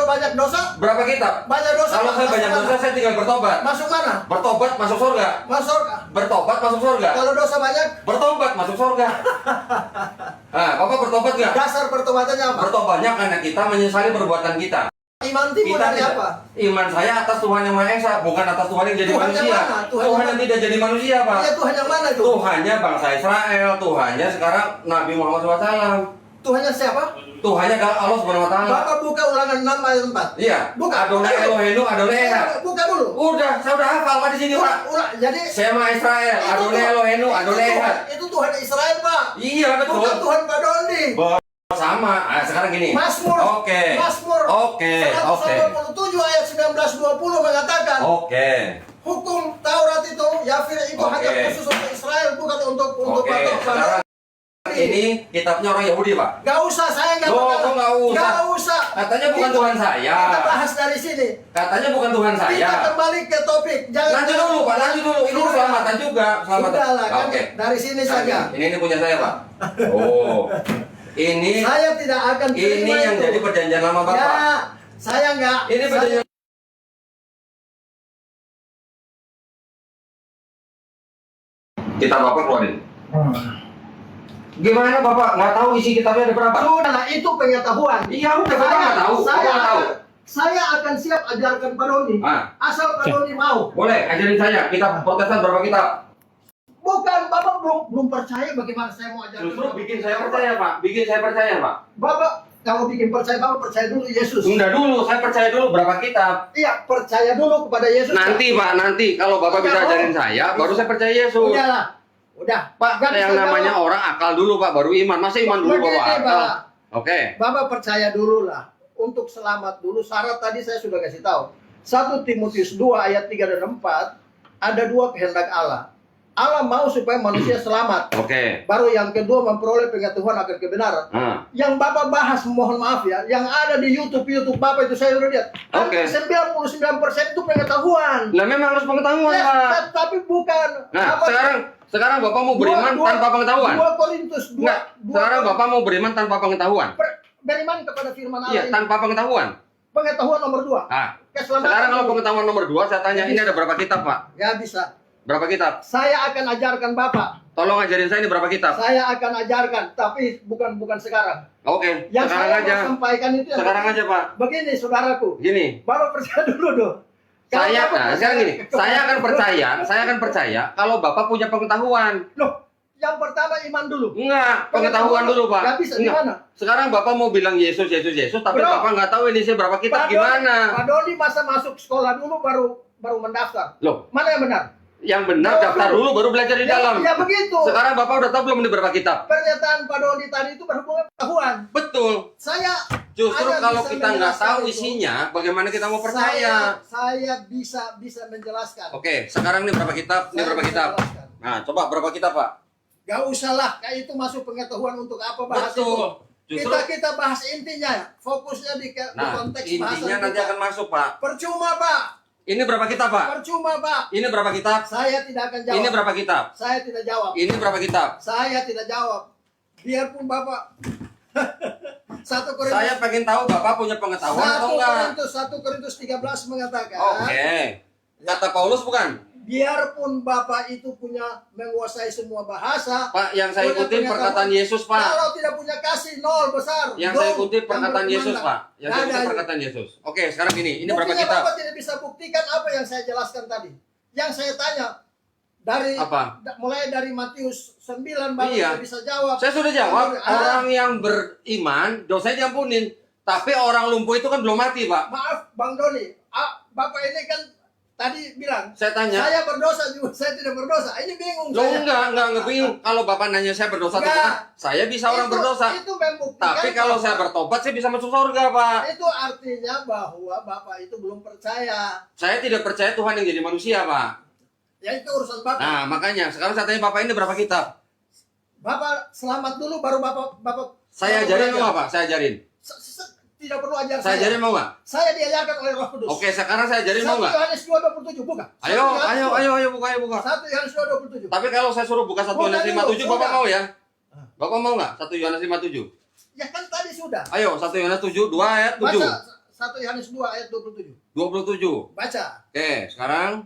banyak dosa? Berapa kitab? Banyak dosa. Kalau saya banyak dosa, saya tinggal bertobat. Masuk mana? Bertobat masuk surga. Masuk. Bertobat masuk surga. Kalau dosa banyak? Bertobat masuk surga. Nah, Bapak bertobat nggak? Dasar pertobatannya apa? Bertobatnya karena kita menyesali perbuatan kita. Iman timbul dari apa? Iman saya atas Tuhan Yang Maha Esa, bukan atas Tuhan yang jadi Tuhan yang manusia. mana? Tuhan yang tidak jadi manusia, Pak. Iya, Tuhan yang mana itu? Tuhannya bangsa Israel, Tuhannya sekarang Nabi Muhammad SAW. Tuhannya siapa? Tuhannya adalah Allah Subhanahu Wa Taala. Bapak buka Ulangan 6 ayat 4. Iya. Buka. Adonai Eloheinu, Adonai Echad. Buka dulu. Udah, saya udah hafal Pak di sini, Pak. Jadi Sema Israel, Adonai Eloheinu, Adonai Echad. itu Tuhan Israel, Pak. Iya, betul. Bukan Tuhan Pak Doni. Sama. Ah, sekarang gini. Mazmur. Oke. Mazmur. Oke. 187 ayat 19-20 mengatakan. Oke. Hukum Taurat itu, Yafir itu hanya khusus untuk Israel, bukan untuk Sekarang ini kitabnya orang Yahudi, Pak. Gak usah, saya nggak Kok nggak usah? Gak usah. Katanya bukan Tuhan saya. Kita bahas dari sini. Katanya bukan Tuhan saya. Kita kembali ke topik. Jangan Lanjut dulu, Pak. Lanjut dulu. Ini keselamatan juga. Keselamatan. Sudahlah, kan Oke. dari sini Nah, saja. Ini punya saya, Pak. Oh. Ini Saya tidak akan terima ini yang itu. jadi perjanjian lama Bapak. Ya, saya nggak. Ini perjanjian kita Bapak keluarin. Gimana Bapak? Nggak tahu isi kitabnya ada berapa? Sudahlah, itu pengetahuan. Iya, udah Bapak nggak tahu. Bapak nggak tahu. Saya akan siap ajarkan Pak Doni. Asal Pak Doni mau. Boleh, ajarin saya. Kitab Protestan berapa kitab? Bukan, Bapak belum percaya bagaimana saya mau ajarkan. Justru bikin saya percaya, Pak. Bikin saya percaya, Pak. Bapak kalau bikin percaya, Bapak percaya dulu Yesus. Enggak dulu, saya percaya dulu berapa kitab. Iya, percaya dulu kepada Yesus. Nanti, Pak, nanti kalau Bapak bisa ajarin saya, baru saya percaya Yesus. Udahlah. Udah. Pak, yang namanya orang akal dulu, Pak, baru iman. Masa iman dulu bawa akal? Oke. Bapak percaya dulu lah. Untuk selamat dulu, syarat tadi saya sudah kasih tahu. 1 Timotius 2 ayat 3 dan 4, ada dua kehendak Allah. Allah mau supaya manusia selamat. Oke. Baru yang kedua memperoleh pengetahuan akan kebenaran. Yang Bapak bahas, mohon maaf ya, yang ada di YouTube Bapak itu saya sudah lihat. Oke. 99% itu pengetahuan. Lah memang harus pengetahuan, Ya, Pak. tapi bukan. Nah, sekarang Bapak mau beriman tanpa pengetahuan. 2 Korintus 2. Nggak, sekarang Bapak mau beriman tanpa pengetahuan. Beriman kepada firman Allah. Iya, ini. tanpa pengetahuan. Pengetahuan nomor 2. Sekarang kalau pengetahuan nomor 2, saya tanya, ini ada berapa kitab, Pak? Ya bisa. Berapa kitab? Saya akan ajarkan Bapak. Tolong ajarin saya ini berapa kitab? Saya akan ajarkan, tapi bukan sekarang. Oke, Yang sekarang saya aja. mau sampaikan itu Sekarang aja, Pak. Begini, saudaraku. Gini. Bapak percaya dulu dong. Sekarang gini, saya akan percaya kalau Bapak punya pengetahuan. Loh, yang pertama iman dulu. Enggak, pengetahuan dulu, Pak. Nggak bisa, gimana? Sekarang Bapak mau bilang Yesus, tapi Bro, Bapak nggak tahu ini berapa kitab, gimana? Pak Doni masa masuk sekolah dulu baru mendaftar. Loh, mana yang benar? Yang benar daftar dulu baru belajar di dalam. Ya begitu. Sekarang Bapak udah tahu belum ini berapa kitab? Pernyataan Pak Doni tadi itu berhubungan pengetahuan. Betul. Saya justru kalau bisa kita nggak tahu itu. Isinya, bagaimana kita mau percaya? Saya bisa menjelaskan. Oke, sekarang ini berapa kitab? Ini berapa kitab? Nah, coba berapa kitab, Pak? Gak usah lah, kayak itu masuk pengetahuan untuk apa bahas Betul. itu. Justru Kita bahas intinya, fokusnya di konteks bahasa. Intinya nanti akan masuk, Pak. Percuma, Pak. Ini berapa kitab, Pak? Percuma, Pak. Ini berapa kitab? Saya tidak akan jawab. Ini berapa kitab? Saya tidak jawab. Ini berapa kitab? Saya tidak jawab. Biarpun Bapak 1 Korintus. Saya pengen tahu Bapak punya pengetahuan atau enggak? 1 Korintus 13 mengatakan. Oke. Kata Paulus bukan? Biarpun Bapak itu punya menguasai semua bahasa. Pak, yang saya ikutin perkataan Yesus, Pak. Kalau tidak punya kasih, nol besar. Yang saya ikutin perkataan Yesus, Pak. Yang saya ikutin perkataan Yesus. Oke, sekarang ini berapa kitab? Bapak tidak bisa buktikan apa yang saya jelaskan tadi. Yang saya tanya dari apa? Mulai dari Matius 9 Bapak tidak bisa jawab. Saya sudah jawab. Orang yang beriman dosanya diampunin. Tapi orang lumpuh itu kan belum mati, Pak. Maaf, Bang Doni. Bapak ini kan tadi bilang, saya tanya, saya berdosa juga, saya tidak berdosa. Ini bingung. Loh, enggak bingung. Kalau Bapak nanya saya berdosa atau bukan, saya bisa orang berdosa. Itu membuktikan. Tapi kalau saya bertobat, saya bisa masuk surga, Pak. Itu artinya bahwa Bapak itu belum percaya. Saya tidak percaya Tuhan yang jadi manusia, Pak. Ya itu urusan Bapak. Nah, makanya sekarang saya tanya Bapak ini berapa kitab? Bapak selamat dulu, baru Bapak. Saya ajarin mau nggak, Pak? Saya ajarin. Tidak perlu ajar saya. Ajarin mau nggak? Saya diajarkan oleh Roh Kudus. Oke, sekarang saya ajarin mau nggak? 1 Yohanes 2:27 buka. Ayo buka. 1 Yohanes 2:27. Tapi kalau saya suruh buka 1 Yohanes 5:7, Bapak mau ya? Bapak mau nggak? 1 Yohanes 5:7. Ya kan tadi sudah. Ayo, 1 Yohanes 2 ayat 7. Baca 1 Yohanes 2 ayat 27. 27. Baca. Oke, sekarang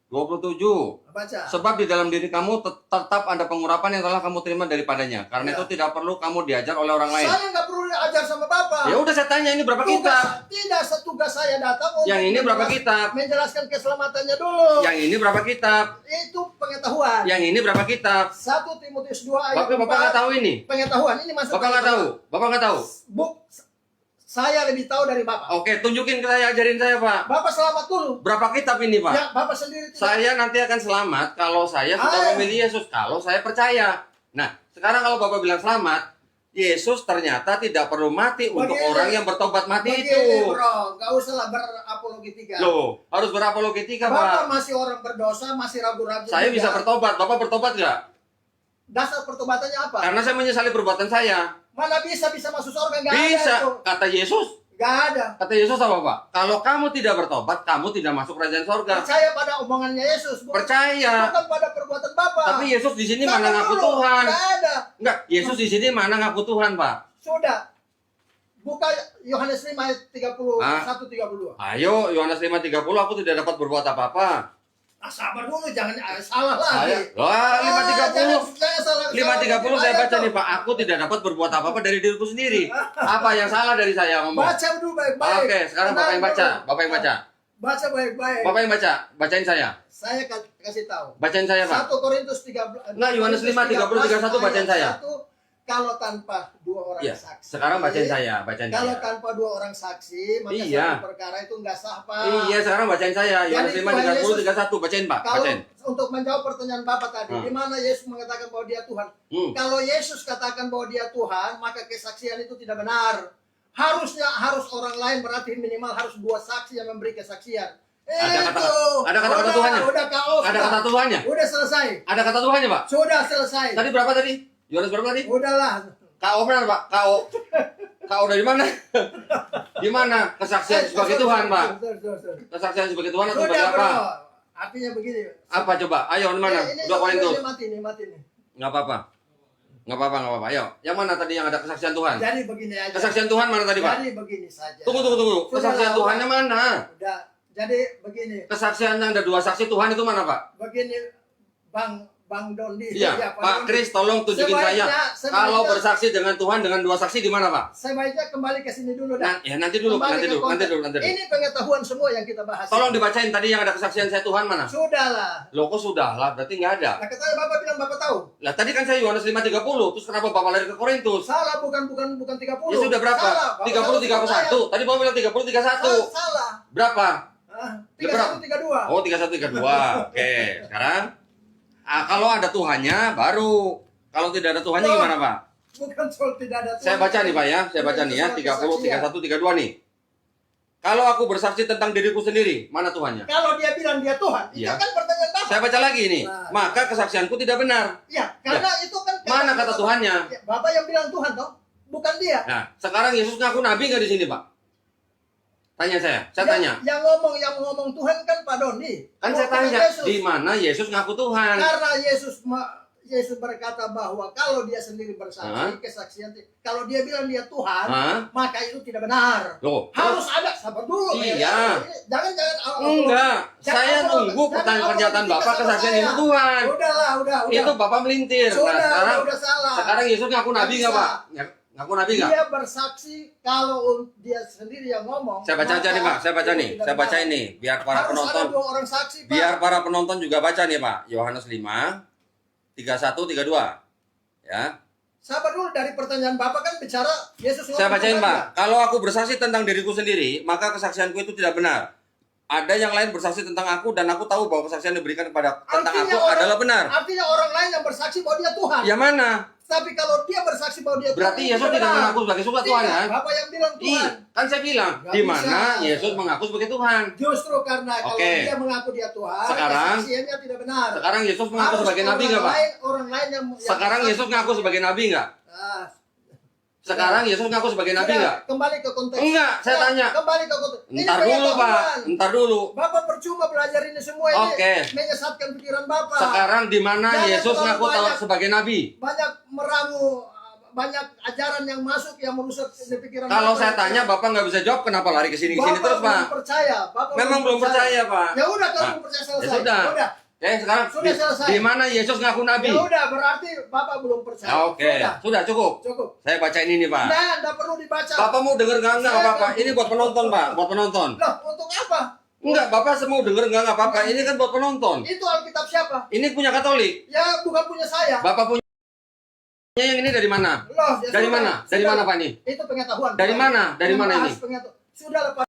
27. Baca. Sebab di dalam diri kamu tetap ada pengurapan yang telah kamu terima daripadanya. Karena Ya. itu tidak perlu kamu diajar oleh orang lain. Saya nggak perlu diajar sama Bapak. Ya udah saya tanya, ini berapa kitab? Tidak, setugas saya datang untuk Yang ini berapa kitab? menjelaskan keselamatannya dulu. Yang ini berapa kitab? Itu pengetahuan. Yang ini berapa kitab? 1 Timotius 2 ayat Bapak nggak tahu ini? Pengetahuan ini masuk. Bapak nggak tahu? Bapak nggak tahu? Saya lebih tahu dari Bapak. Oke, tunjukin ke saya, ajarin saya, Pak. Bapak selamat dulu. Berapa kitab ini, Pak? Ya, Bapak sendiri tidak. Saya nanti akan selamat kalau saya sudah memilih Yesus, kalau saya percaya. Nah, sekarang kalau Bapak bilang selamat, Yesus ternyata tidak perlu mati untuk orang yang bertobat mati Begini, itu. bro, nggak usah berapologetika. Loh, harus berapologetika, Bapak Pak. masih orang berdosa, masih ragu-ragu. Saya juga. bisa bertobat. Bapak bertobat nggak? Dasar pertobatannya apa? Karena saya menyesali perbuatan saya. Mana bisa masuk surga? Nggak ada Bisa, itu. kata Yesus. Nggak ada. Kata Yesus apa, Pak? Kalau kamu tidak bertobat, kamu tidak masuk kerajaan sorga. Percaya pada omongannya Yesus. Percaya. Bukan pada perbuatan Bapak. Tapi Yesus di sini Sabar mana ngaku dulu. Tuhan? Nggak ada. Enggak, Yesus di sini mana ngaku Tuhan, Pak? Sudah. Buka Yohanes 5 ayat 31-32. Ayo, Yohanes 5:30, aku tidak dapat berbuat apa-apa. Sabar dulu, jangan salah Saya, lagi. wah, 5:30. Jangan salah. 5:30 saya Ayat baca tuh. nih, Pak. Aku tidak dapat berbuat apa-apa dari diriku sendiri. Apa yang salah dari saya ngomong? Baca dulu baik-baik. Oke, sekarang Bapak yang baca. Bapak yang baca. Baca baik-baik. Bapak yang baca. Bacain saya. Saya kasih tahu. Bacain saya, Pak. 1 Korintus 13. Enggak, Yohanes 5:30-31 bacain saya. Kalau tanpa 2 orang Iya, saksi. sekarang bacain saya, bacain Kalau saya. tanpa 2 orang saksi, maka Iya. satu perkara itu enggak sah, Pak. Iya, sekarang bacain saya. Yohanes Jadi 5:30-31 bacain, Pak. Kalau Bacain. untuk menjawab pertanyaan Bapak tadi, di mana Yesus mengatakan bahwa dia Tuhan? Kalau Yesus katakan bahwa dia Tuhan, maka kesaksian itu tidak benar. Harus orang lain, berarti minimal harus 2 saksi yang memberi kesaksian. Ada kata-kata Tuhannya? Udah kau. Ada kata Tuhannya? Udah selesai. Ada kata Tuhannya, Pak? Sudah selesai. Tadi berapa tadi? Yohanes berapa tadi? Udahlah. KO benar, Pak? KO dari mana? Di mana kesaksian sebagai Tuhan, Pak? Kesaksian sebagai Tuhan atau sebagai Sudah, apa? bro. Artinya begini. Apa coba? Ayo, di mana? Ini 2 Korintus. mati nih. Nggak apa-apa. Nggak apa-apa. Ayo, yang mana tadi yang ada kesaksian Tuhan? Jadi begini aja. Kesaksian Tuhan mana tadi, Pak? Jadi begini saja. Tunggu. Sudah Kesaksian lah, Tuhannya mana? Udah. Jadi begini. Kesaksian yang ada 2 saksi Tuhan itu mana, Pak? Begini, Bang Dondi. Iya, Pak Dondi. Kris, tolong tunjukin saya. Sebaiknya- Kalau bersaksi dengan Tuhan dengan 2 saksi di mana, Pak? Sebaiknya kembali ke sini dulu dah. Nah, ya nanti dulu. Kembali ke konteks. Ini pengetahuan semua yang kita bahas. Tolong dibacain tadi yang ada kesaksian saya Tuhan mana? Sudahlah. Loh, kok sudah lah? Berarti nggak ada. Nah, katanya Bapak bilang Bapak tahu. Lah tadi kan saya Yohanes 5:30, terus kenapa Bapak lari ke Korintus? Salah, bukan 30. Ya sudah berapa? Salah. 30-31. Tadi Bapak bilang 30-31. Salah. Berapa? 31-32. Oh, 31-32. Oke, sekarang kalau ada Tuhannya baru. Kalau tidak ada Tuhannya gimana, Pak? Bukan soal tidak ada Tuhan. Saya baca nih, Pak ya. Saya baca nih ya, 30, 31, 32 nih. Kalau aku bersaksi tentang diriku sendiri, mana Tuhannya? Kalau dia bilang dia Tuhan, Iya. itu kan pertanyaan Bapak. Saya baca lagi nih. Nah. Maka kesaksianku tidak benar. Ya, karena itu kan Mana kata Tuhannya? Ya, Bapak yang bilang Tuhan toh, bukan dia. Nah, sekarang Yesus ngaku nabi nggak di sini, Pak? Tanya saya tanya. Yang ngomong Tuhan kan Pak Doni. Kan saya Bukan tanya, Yesus. di mana Yesus ngaku Tuhan? Karena Yesus berkata bahwa kalau dia sendiri bersaksi, kesaksian, kalau dia bilang dia Tuhan, Hah? maka itu tidak benar. Loh, Harus ada, sabar dulu. Iya. Jangan. Enggak, saya nunggu pernyataan Bapak kesaksian itu Tuhan. Udah. Itu Bapak melintir. Nah, sekarang udah salah. sekarang Yesus ngaku nabi nggak, Pak? Ngaku nabi nggak? Dia bersaksi kalau dia sendiri yang ngomong. Saya baca aja nih, Pak. Saya baca nih. Saya baca ini biar para Harus penonton ada 2 orang saksi, Pak. biar para penonton juga baca nih, Pak. Yohanes 5 31 32. Ya. Sabar dulu, dari pertanyaan Bapak kan bicara Yesus ngomong. Saya bacain, Tuhan, Pak. ya? Kalau aku bersaksi tentang diriku sendiri, maka kesaksianku itu tidak benar. Ada yang lain bersaksi tentang aku dan aku tahu bahwa kesaksian yang diberikan kepada tentang Artinya aku adalah benar. Artinya orang lain yang bersaksi bahwa dia Tuhan. Ya mana? Tapi kalau dia bersaksi bahwa dia Berarti Tuhan, Yesus itu tidak benar. mengaku sebagai Tuhan, Tidak, kan? Bapak yang bilang Tuhan. Kan saya bilang, Nggak di bisa. mana Yesus mengaku sebagai Tuhan. Justru karena kalau Oke. dia mengaku dia Tuhan, Sekarang- kesaksiannya tidak benar. Sekarang Yesus mengaku Harus sebagai nabi nggak, Pak? Orang lain yang Sekarang Yesus ngaku sebagai nabi nggak? Ah, Sekarang Yesus ngaku sebagai nabi sudah, nggak? kembali ke konteks. Enggak, saya Sudah, tanya. Kembali ke konteks. Ini Ntar dulu, Pak. pengetahuan. Ntar dulu. Bapak percuma belajar ini semua ini. Oke. Menyesatkan pikiran Bapak. Sekarang di mana Jangan Yesus terlalu ngaku banyak. sebagai nabi? Banyak meramu banyak ajaran yang masuk yang merusak di pikiran. Kalau Bapak. saya tanya Bapak nggak bisa jawab, kenapa lari ke sini Bapak terus, Pak? belum percaya. Bapak Memang belum percaya, Pak. Ya udah kalau Nah, belum percaya Ya selesai. sudah. Udah. Sekarang Sudah selesai. di mana Yesus ngaku nabi? Ya udah berarti Bapak belum percaya. Oke, sudah cukup. Cukup. Saya bacain ini, Pak. Enggak perlu dibaca. Bapak mau denger nggak Saya apa-apa? kan- Ini buat penonton, Pak. Buat penonton. Loh, untuk apa? Enggak, Bapak mau denger nggak apa-apa? Ini kan buat penonton. Itu Alkitab siapa? Ini punya Katolik. Ya bukan punya saya. Bapak punya yang ini dari mana? Loh, ya Dari sudah. mana? Dari Sudah. mana, Pak ini? Itu pengetahuan. Dari mana? Dari Yang mana bahas ini? Sudah lah Pak.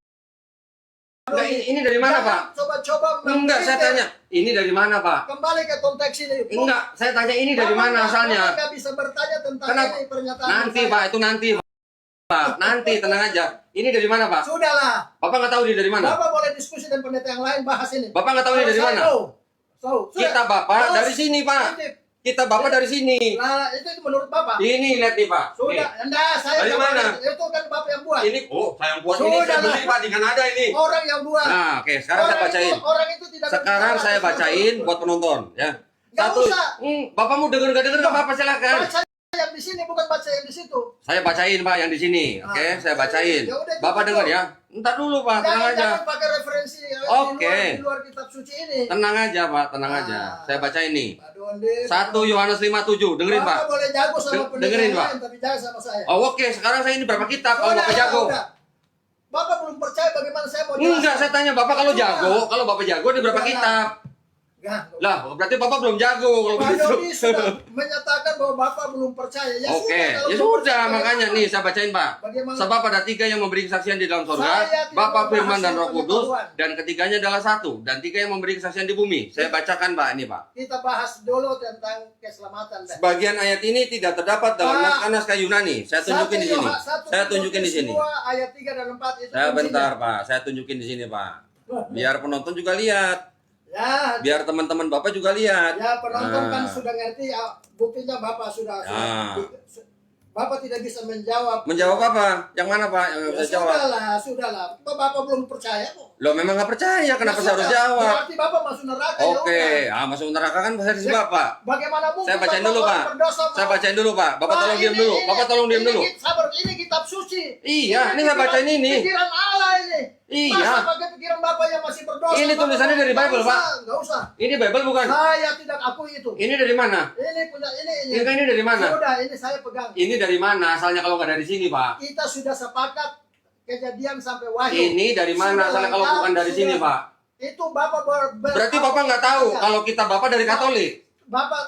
Enggak, ini dari mana, Pak? Coba-coba. Enggak, saya tanya. Ini dari mana, Pak? Kembali ke konteks ini. Enggak, saya tanya ini dari mana asalnya? Bapak nggak bisa bertanya tentang Kenapa? ini pernyataan. Nanti, saya. Pak, itu nanti, Pak. Nanti, tenang aja. Ini dari mana, Pak? Sudahlah. Bapak nggak tahu ini dari mana? Bapak boleh diskusi dengan pendeta yang lain bahas ini. Bapak nggak tahu ini dari Kalau mana? saya tahu. Sudah. Kita Bapak Terus, dari sini, Pak. Intip. Kita Bapak dari sini. Nah, itu menurut Bapak. Ini lihat nih, Pak. Sudah. Enggak, saya Dari nggak mana? boleh. Itu kan Bapak yang buat. Ini, saya yang buat ini. Sudah Saya lah. beli, Pak, di Kanada ini. Orang yang buat. Nah, oke. Sekarang saya bacain. Orang itu tidak Sekarang berbicara saya sesuatu. bacain buat penonton, ya. Nggak usah. Bapak mau denger nggak denger nggak apa-apa silakan. Baca yang di sini bukan baca yang di situ. Saya bacain, Pak, yang di sini. Oke, Ah, saya bacain. ya udah, Bapak cukup. dengar ya. Entar dulu, Pak, tenang aja. Jangan pakai referensi Oke. di luar kitab suci ini. Tenang aja, Pak, tenang aja. Ah. Saya bacain nih. Aduh, Andi. 1 Yohanes 5:7. Dengerin, Pak. Bapak boleh jago sama pendeta Dengerin, yang Pak. lain, tapi jangan sama saya. Oh, oke, sekarang saya ini berapa kitab kalau Sudah, Bapak jago? udah. Bapak belum percaya bagaimana saya mau jelaskan. Enggak, saya tanya Bapak kalau Sudah. jago, kalau Bapak jago ini berapa Sudah. kitab? Enggak. Lah, berarti Bapak belum jago kalau Pak begitu. Dodi sudah menyatakan bahwa Bapak belum percaya. Ya Oke, kalau ya belum sudah, percaya, makanya bagaimana? nih saya bacain, Pak. Bagaimana? Sebab ada 3 yang memberi kesaksian di dalam Saya sorga, tidak Bapa, membahas Firman, dan Roh soal Kudus, pengetahuan. dan ketiganya adalah satu, dan 3 yang memberi kesaksian di bumi. Saya bacakan, Pak, ini, Pak. Kita bahas dulu tentang keselamatan. Dah. Sebagian ayat ini tidak terdapat dalam Pak, naskah Yunani. Saya tunjukin di sini. Saya tunjukin di sini. 2 ayat 3 dan 4 itu. Saya kuncinya. bentar, Pak. Saya tunjukin di sini, Pak. Biar penonton juga lihat. Ya, Biar teman-teman Bapak juga lihat. ya penonton kan Nah. sudah ngerti ya, buktinya Bapak sudah, Ah. Bapak tidak bisa menjawab. Menjawab apa? Yang mana, Pak? Yang nggak Ya, bisa jawab? sudahlah. Bapak belum percaya kok. Loh, memang nggak percaya. Kenapa Ya saya harus sudah, jawab? Berarti Bapak masuk neraka. ya Oke, udah. masuk neraka kan versi Ya, Bapak. Bagaimana mungkin Saya bacain Bapak dulu, orang Pak. berdosa Saya mau- bacain dulu, Pak. Bapak Pak, tolong diam dulu. Bapak tolong diam dulu. Sabar, ini kitab suci. Iya, ini saya bacain ini. Pikiran Allah ini. Iya. Masa pakai pikiran Bapak yang masih berdosa? Ini Bapak tulisannya dari nggak Bible, usah, Pak. Nggak usah. Ini Bible bukan? Saya tidak akui itu. Ini dari mana? Ini punya Ini kan ini dari mana? Sudah, ini saya pegang. Ini dari mana? Asalnya kalau nggak dari sini, Pak. Kita sudah sepakat kejadian sampai wahyu. Ini dari mana? Sudah Asalnya kalau lengkap, bukan dari sini, sudah. Pak. Itu Bapak Berarti Bapak nggak tahu kalau kita Bapak dari Katolik. Bapak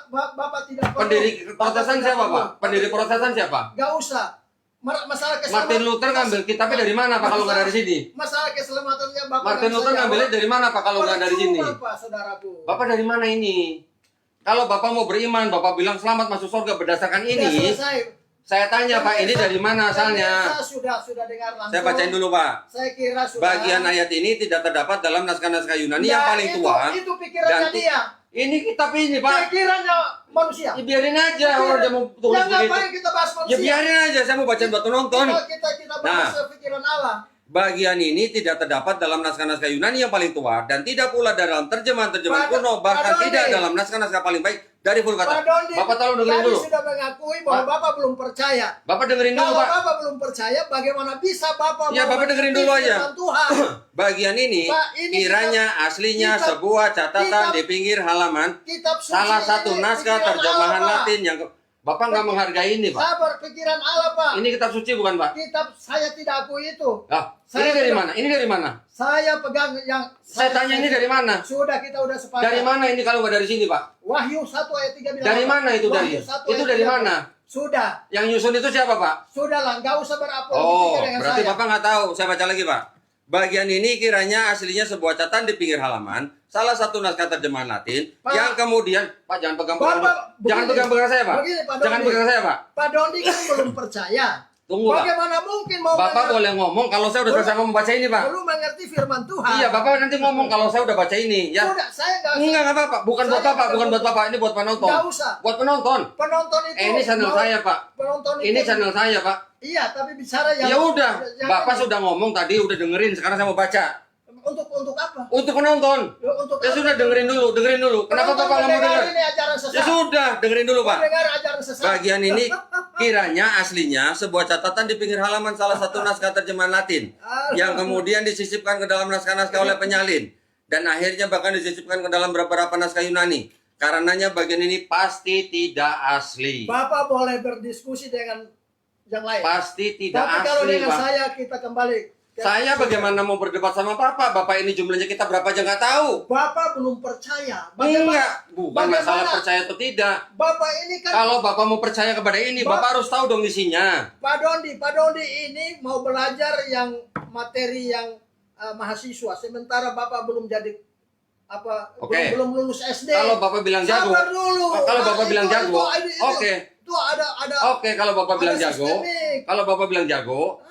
tidak perlu. Pendiri Protestan Bapak siapa, tidak Pak? perlu. Pendiri Protestan siapa? Nggak usah. Masalah keselamatan. Martin Luther ngambil kitabnya dari mana, Pak, kalau nggak dari sini? Masalah keselamatannya Bapak. Martin dan Luther saya. ngambilnya dari mana, Pak, kalau nggak dari sini? Percuma, Pak, saudaraku. Bapak dari mana ini? Kalau Bapak mau beriman, Bapak bilang selamat masuk surga berdasarkan Sudah ini. selesai. Saya tanya, Pak, ini dari mana asalnya? Saya sudah dengar langsung. Saya bacain dulu, Pak. Saya kira sudah. Bagian ayat ini tidak terdapat dalam naskah-naskah Yunani yang Nah, paling tua. Itu pikirannya Dan- dia. Ini kitab ini, Pak. Pikirannya manusia. Ya, biarin aja orang dia mau tulis Yang begitu. ngapain kita bahas Ya manusia? biarin aja, saya mau baca buat penonton. Kita bahas pikiran Allah. Bagian ini tidak terdapat dalam naskah-naskah Yunani yang paling tua dan tidak pula dalam terjemahan-terjemahan Pak kuno, bahkan Dondi. tidak dalam naskah-naskah paling baik dari Pak Vulgata. Dondi, Bapak tolong dengerin tadi dulu. sudah mengakui bahwa Pak. Bapak belum percaya. Bapak dengerin dulu, Kalau Pak. Bapak belum percaya, bagaimana bisa Bapak Ya, mau Bapak dengerin dulu mengerti aja. firman Tuhan? Bagian ini, Pak, ini kiranya aslinya kitab- sebuah catatan kitab- di pinggir halaman Kitab suci salah satu ini naskah pikiran terjemahan Allah, Pak. Latin yang Bapak nggak menghargai ini, Pak. Sabar, pikiran Allah, Pak. Ini kitab suci bukan, Pak? Kitab saya tidak akui itu. Ah, ini Saya dari tidak- mana? Ini dari mana? Saya pegang yang Saya tanya ini dari mana? Sudah kita udah sepakat. Dari mana ini kalau nggak dari sini, Pak? Wahyu 1 ayat 3 bilang Dari apa? mana itu dari? Wahyu 1 Itu ayat dari 3. mana? Sudah. Yang nyusun itu siapa, Pak? Sudahlah, nggak usah berapologetika Oh, dengan berarti saya. Bapak nggak tahu. Saya baca lagi, Pak. Bagian ini kiranya aslinya sebuah catatan di pinggir halaman, salah satu naskah terjemahan Latin, Pak. yang kemudian, Pak jangan pegang-pegang, Bapak, jangan begini. pegang-pegang saya, Pak. Begini, Pak Jangan Doni. pegang saya, Pak. Pak Dondi kan belum percaya. Tunggu, Pak. Bagaimana mungkin mau Bapak mengerti- boleh ngomong kalau saya udah selesai ngomong baca ini, Pak. belum mengerti firman Tuhan? Iya, Bapak nanti ngomong kalau saya udah baca ini, ya. Sudah, saya nggak Enggak apa-apa. Bukan buat Saya Bapak, nggak bukan buat mau- Bapak. Ini buat penonton. Nggak usah. Buat penonton. Penonton itu. Ini channel mau- saya, Pak. Penonton itu. Ini channel saya, Pak. Iya, tapi bicara yang. Ya udah, yang Bapak ini. sudah ngomong tadi, udah dengerin. Sekarang saya mau baca. Untuk apa? Untuk penonton. Untuk Ya apa? sudah dengerin dulu. Kenapa Penonton Bapak nggak mau mendengar dengar? Ini ajaran sesat. Ya sudah, dengerin dulu, Pak. Mendengar ajaran sesat. Bagian ini Kiranya aslinya sebuah catatan di pinggir halaman salah satu naskah terjemahan Latin yang kemudian disisipkan ke dalam naskah-naskah oleh penyalin dan akhirnya bahkan disisipkan ke dalam beberapa naskah Yunani. Karenanya bagian ini pasti tidak asli. Bapak boleh berdiskusi dengan yang lain. Pasti tidak Tapi asli, kalau dengan Pak. saya kita kembali. Saya bagaimana mau berdebat sama Bapak? Bapak ini jumlahnya kita berapa aja nggak tahu. Bapak belum percaya. Enggak, bukan masalah bagaimana? percaya atau tidak. Bapak ini kan Kalau Bapak mau percaya kepada ini, Bapak harus tahu dong isinya. Pak Dondi ini mau belajar yang materi yang mahasiswa, sementara Bapak belum jadi apa? Oke. Belum lulus SD. Kalau Bapak bilang jago, Sabar dulu. kalau Bapak bilang jago, oke. Itu ada. Oke, kalau Bapak bilang jago, sistemik. kalau Bapak bilang jago,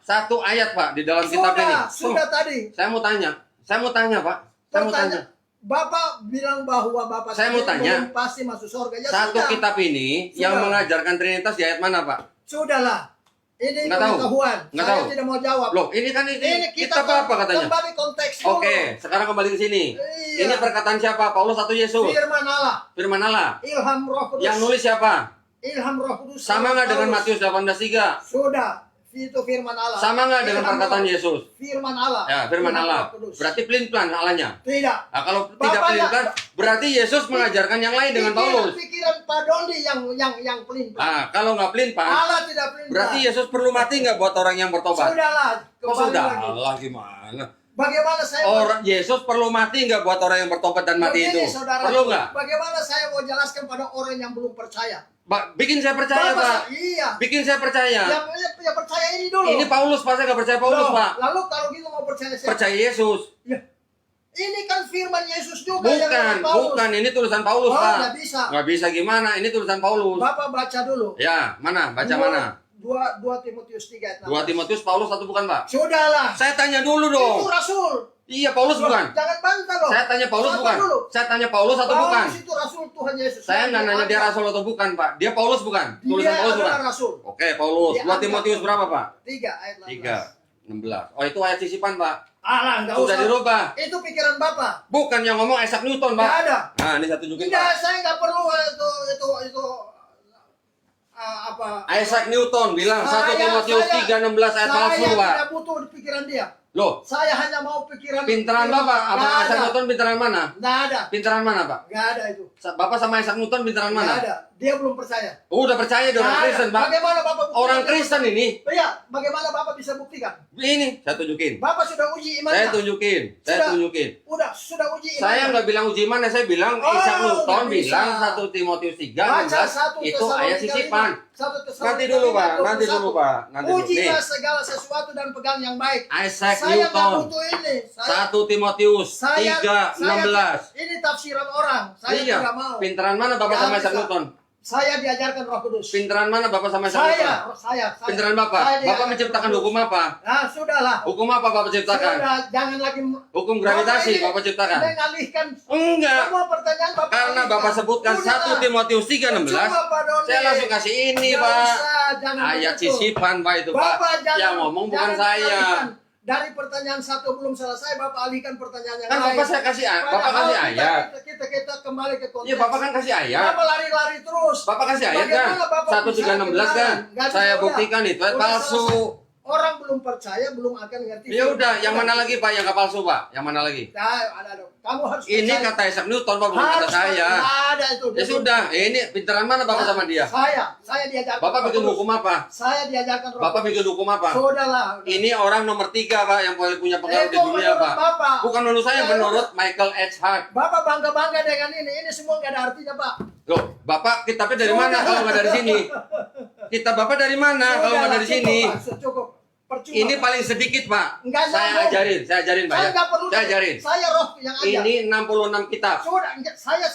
satu ayat Pak di dalam kitab ini. Sudah tadi. Saya mau tanya, Pak. Saya mau tanya. Bapak bilang bahwa Bapak Saya mau tanya. belum pasti masuk surga. Ya Satu sudah. kitab ini yang Sudah. mengajarkan Trinitas di ayat mana Pak? Sudahlah. Ini Nggak tahu. pengetahuan. Nggak Saya tahu. tidak mau jawab. Loh, ini kan Ini kitab apa katanya? Kembali konteks dulu. Oke, sekarang kembali ke sini. Iya. Ini perkataan siapa? Paulus atau Yesus? Firman Allah. Firman Allah. Ilham Roh Kudus. Yang nulis siapa? Ilham Roh Kudus. Sama nggak dengan Paulus. Matius 18:3? Sudah. Itu firman Allah. Sama nggak dengan Ilham perkataan Roh. Yesus? Firman Allah. Ya, firman Ilham Allah. Roh Kudus. Berarti pelin-pelan Allahnya. Tidak. Nah, kalau tidak Bapaknya- pelin-pelan, berarti Yesus mengajarkan yang lain dengan Paulus. Pikiran Pak Dondi yang pelin-pelan. Ah, kalau nggak pelin-pelan, Allah tidak pelin-pelan. berarti Yesus perlu mati nggak buat orang yang bertobat? Sudahlah. Kok Kembali sudah? lagi. Allah gimana? Bagaimana saya Orang Yesus perlu mati nggak buat orang yang bertobat dan mati Begini, itu? saudara, Perlu nggak? Bagaimana saya mau jelaskan pada orang yang belum percaya? Bikin saya percaya, Pak. Iya. Bikin saya percaya. Ya percaya ini dulu. Ini Paulus, Pak. Saya nggak percaya Paulus, Loh, Pak. Lalu kalau gitu mau percaya siapa? Percaya Yesus. Ya. Ini kan firman Yesus juga yang Bukan, kata Paulus. bukan. Ini tulisan Paulus, Oh, Pak. nggak bisa. Nggak bisa gimana? Ini tulisan Paulus. Bapak baca dulu. Ya, mana? Baca Dua- mana? 2 Timotius 3 ayat 16. 2 Timotius Paulus atau bukan, Pak? Sudahlah. Saya tanya dulu dong. Itu rasul. Iya, Paulus bukan? Jangan bantah dong. Saya tanya Paulus Sabar bukan? dulu. Saya tanya Paulus atau bukan? Paulus itu rasul Tuhan Yesus. Saya nggak nanya dia rasul atau bukan, Pak. Dia Paulus bukan? Tulisan Dia Paulus bukan? adalah rasul. Oke, Paulus. Dia 2 angkat. Timotius berapa, Pak? 3 ayat 16. 3:16. Oh, itu ayat sisipan, Pak. Alah, nggak Sudah usah. dirubah. Itu pikiran Bapak. Bukan yang ngomong Isaac Newton, Pak. Nggak ada. Nah, ini saya tunjukin, Tidak, Pak. saya nggak perlu itu apa? Isaac Newton bilang 1 Saya- Timotius saya- 3:16 ayat Saya palsu, Pak. tidak butuh pikiran dia. Loh, Saya hanya mau pikiran. pinteran Bapak, apa Nggak Isaac ada. Newton pinteran mana? Nggak ada. Pinteran mana, Pak? Nggak ada itu. Bapak sama Isaac Newton pinteran Nggak mana? ada. Dia belum percaya. Oh, udah percaya dia orang Nggak ada. Kristen, Pak. Bagaimana Bapak buktikan? Orang Kristen ini. Iya, bagaimana Bapak bisa buktikan? Ini saya tunjukin. Bapak sudah uji imannya. Saya tunjukin. Sudah uji imannya. Saya nggak bilang uji mana, saya bilang Oh, Isaac Newton nggak bisa. bilang 1 Timotius 3 Baca 1 itu ayat sisipan. Nanti dulu, Pak. Nanti dulu, Pak. Nanti dulu. Nih, Ujilah segala sesuatu dan pegang yang baik. Isaac Saya nggak Newton butuh ini. 1 Timotius 3:16. Ini tafsiran orang. Saya Iya. tidak mau. Pinteran mana Bapak Nggak sama Isaac bisa. Newton? Saya diajarkan Roh Kudus. Pinteran mana Bapak sama Isaac Newton? Saya. Pinteran Bapak? Saya Bapak diajarkan menciptakan Roh Kudus. hukum apa? Nah, sudahlah. Hukum apa Bapak ciptakan? Sudah, jangan lagi Hukum gravitasi ini Bapak ciptakan? mengalihkan Enggak. semua pertanyaan Bapak. Karena alihkan. Bapak sebutkan Udah. 1 Timotius 3:16. Cuma, Pak Doni. Saya langsung kasih ini, Nggak Pak. usah, jangan Ayat begitu. sisipan, Pak, itu, Pak. Bapak jangan, Yang ngomong bukan jangan saya. alihkan. Dari pertanyaan 1 belum selesai, Bapak alihkan pertanyaan yang Kan lain. Bapak saya kasih Padahal Bapak kasih ayat. Kita kembali ke konteks. Iya, Bapak kan kasih ayat. Bapak lari-lari terus. Bapak kasih ayat kan? Bagaimana Bapak 1 bisa 3:16 kan? Nggak bisa, Saya udah. buktikan itu ayat Udah palsu. selesai. Orang belum percaya, belum akan ngerti. Ya udah, yang mana lagi, Pak? Yang nggak palsu, Pak? Yang mana lagi? Nah, ada. Kamu harus Ini percaya. kata Isaac Newton, Pak, bukan kata Harus saya. Nggak ada itu. Ya sudah, ini pinteran mana Bapak sama dia? Saya diajarkan. Bapak bikin Roh Kudus. hukum apa? Saya diajarkan Roh Bapak Kudus. bikin hukum apa? Sudahlah. Ini orang nomor 3, Pak, yang paling punya pengaruh di Itu dunia, menurut Pak. Bapak. Bukan menurut saya, Ya, menurut Michael H. Hart. Bapak bangga-bangga dengan ini. Ini semua nggak ada artinya, Pak. Loh, Bapak kitabnya dari mana kalau nggak dari sini? Kitab Bapak dari mana kalau nggak dari sini? Cukup. Percuma. Ini paling sedikit, Pak. Nggak Saya nyambung. saya ajarin, Pak. Saya ya. nggak perlu. Saya ajarin. Saya roh yang ajar. Ini 66 kitab. Sudah, saya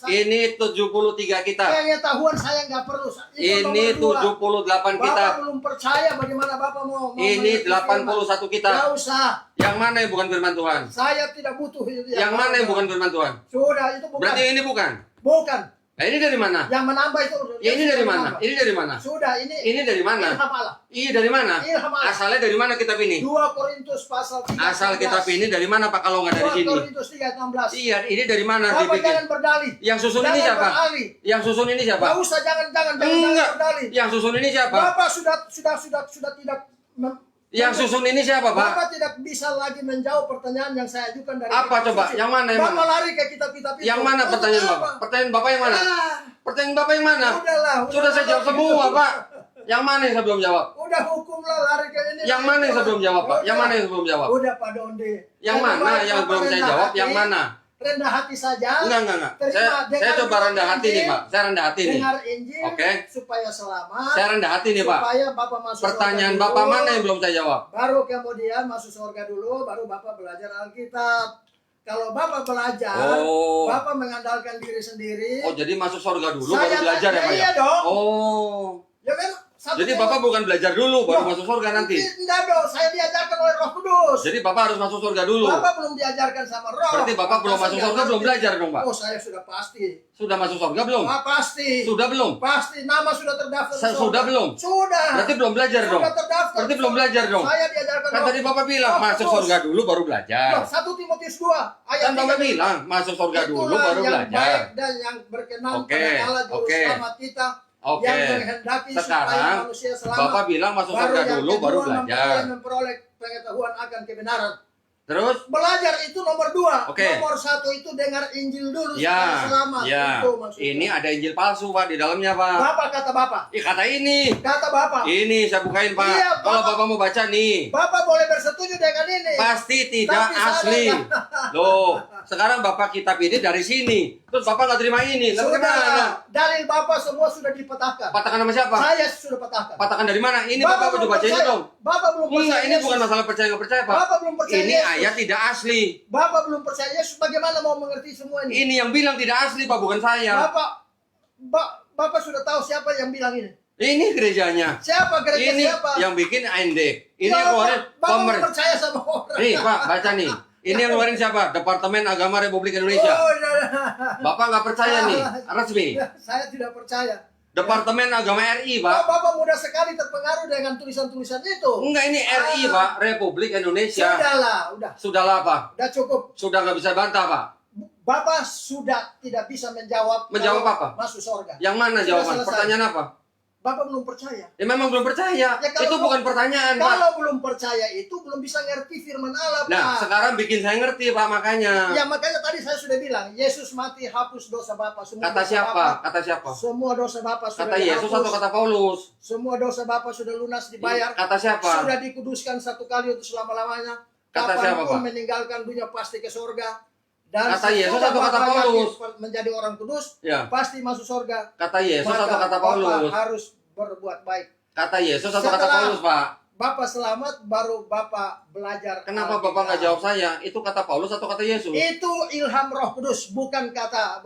Ini 73 kitab. pengetahuan saya nggak perlu. Itu Ini nomor 2. 78 Bapak kitab. belum percaya bagaimana Bapak mau Ini 81 Nggak kitab. usah. Yang mana yang bukan firman Tuhan? Saya tidak butuh itu. Yang mana yang bukan firman Tuhan? Sudah, itu bukan. Berarti ini bukan. Bukan. Nah, ini dari mana? Yang menambah itu. Ya, ini dari mana? Ini dari mana? Sudah, ini. Ini dari mana? Ilham Allah. Iya, dari mana? Ilham Allah. Asalnya dari mana kitab ini? 2 Korintus pasal 3. Asal kitab ini dari mana Pak kalau nggak dari 2 sini? Korintus 3:16. Iya, ini dari mana Bapak dibikin? jangan berdalih. Yang susun ini Jangan siapa? berdalih. Yang susun ini siapa? Nggak usah, jangan Enggak. berdalih. Yang susun ini siapa? Bapak sudah tidak Yang susun ini siapa, Pak? Bapak tidak bisa lagi menjawab pertanyaan yang saya ajukan dari Apa kitab coba? suci. Yang mana? Yang Bapak mana? lari ke kitab-kitab itu. Yang mana Untuk pertanyaan apa? Bapak? Pertanyaan Bapak yang mana? Ah, Pertanyaan Bapak yang mana? Udahlah, Sudah saya jawab semua, Pak. Yang mana yang saya belum jawab? Udah hukumlah lari ke ini. Yang mana yang saya belum jawab, Pak? Yang mana yang saya belum jawab? Udah Pak Donde. Yang mana yang belum saya jawab? Yang mana? Rendah hati saja. Enggak. Terima, Saya coba rendah hati nih, Pak. Saya rendah hati nih. Dengar Injil Oke. supaya selamat. Saya rendah hati nih, Pak. Supaya Bapak masuk Pertanyaan surga Bapak dulu. mana yang belum saya jawab? Baru kemudian masuk surga dulu, baru Bapak belajar Alkitab. Kalau Bapak belajar, Oh. Bapak mengandalkan diri sendiri. Oh, jadi masuk surga dulu Saya baru belajar ya, Pak? iya dong. Oh. Ya kan? Satu Jadi tema- Bapak bukan belajar dulu baru Loh, masuk surga nanti. Tidak dong, saya diajarkan oleh Roh Kudus. Jadi Bapak harus masuk surga dulu. Bapak belum diajarkan sama Roh. Berarti Bapak belum Masa masuk nggak surga, ngerti? belum belajar dong, Pak? Oh, saya sudah pasti. Sudah masuk surga belum? Pasti. Sudah belum? Pasti, nama sudah terdaftar. di surga. Sudah belum? Sudah. Berarti belum belajar dong? Sudah terdaftar. Berarti belum belajar dong? Saya diajarkan Kan Roh tadi Bapak bilang Roh masuk Kudus. surga dulu baru Loh, belajar. 1 Timotius 2 ayat Kan Bapak 3. bilang masuk surga dulu Itulah baru yang belajar. baik dan yang berkenan Oke, pada Allah Juru oke. Selamat kita. Oke. Yang menghendaki supaya Sekarang manusia selamat. Bapak bilang masuk Baru surga yang dulu baru kedua belajar. memperoleh pengetahuan akan kebenaran. Terus? Belajar itu nomor 2. Oke. Nomor 1 itu dengar Injil dulu supaya Ya, selamat. ya. Itu maksudnya. Ini ada Injil palsu Pak di dalamnya Pak. Bapak kata Bapak. Kata ini. Kata Bapak. Ini saya bukain Pak. Iya, Kalau Bapak- Bapak mau baca nih. Bapak boleh bersetuju dengan ini. Pasti tidak Tapi saya asli. enggak. Loh, sekarang Bapak kitab ini dari sini. Terus Bapak nggak terima ini. Lalu gimana? Sudah. Dalil Bapak semua sudah dipetahkan. Patakan sama siapa? Saya sudah petahkan. Patakan dari mana? Ini Bapak belum udah baca ini percaya. dong. Bapak belum percaya. Enggak, ini Yesus. bukan masalah percaya nggak percaya Pak. Bapak belum percaya Ini Yesus. ayat tidak asli. Bapak belum percaya Yesus. Bagaimana mau mengerti semua ini? Ini yang bilang tidak asli Pak, bukan saya. Bapak sudah tahu siapa yang bilang ini? Ini gerejanya. Siapa gereja Ini siapa? yang bikin AND. Ini Ya, yang keluarin Bapak pemer. belum percaya sama orang. Nih Pak, baca nih. Ini yang keluarin siapa? Departemen Agama Republik Indonesia. Oh, no. Bapak nggak percaya nih, resmi. Saya tidak percaya. Departemen Agama RI Pak. Bapak mudah sekali terpengaruh dengan tulisan-tulisan itu. Enggak, ini RI Pak, Republik Indonesia. Udah. Sudahlah Pak. Udah cukup. Sudah nggak bisa bantah Pak. Bapak sudah tidak bisa menjawab. Menjawab kalau apa? Masuk surga. Yang mana Sudah jawaban? selesai. Pertanyaan apa? Bapak belum percaya. Ya memang belum percaya. Ya, kalau Itu bukan pertanyaan Pak. Kalau belum percaya itu belum bisa ngerti firman Allah, Pak. Nah, sekarang bikin saya ngerti Pak makanya. Ya makanya tadi saya sudah bilang, Yesus mati hapus dosa Bapak. Semua Kata dosa siapa? Bapak, Kata siapa? semua dosa Bapak sudah Kata Yesus dihapus. atau kata Paulus? Semua dosa Bapak sudah lunas dibayar. Kata siapa? Sudah dikuduskan satu kali untuk selama-lamanya. Kata siapa, Kapanpun Pak? meninggalkan dunia pasti ke surga. Dan Kata Yesus sesudah atau kata Bapak Paulus? yakin menjadi orang kudus, Ya. pasti masuk surga. Kata Yesus Maka atau kata Bapak Paulus? harus berbuat baik. Kata Yesus atau kata Setelah Paulus Pak? Bapak selamat, baru Bapak belajar. Kenapa Alkitab. Bapak nggak jawab saya? Itu kata Paulus atau kata Yesus? Itu ilham Roh Kudus, bukan kata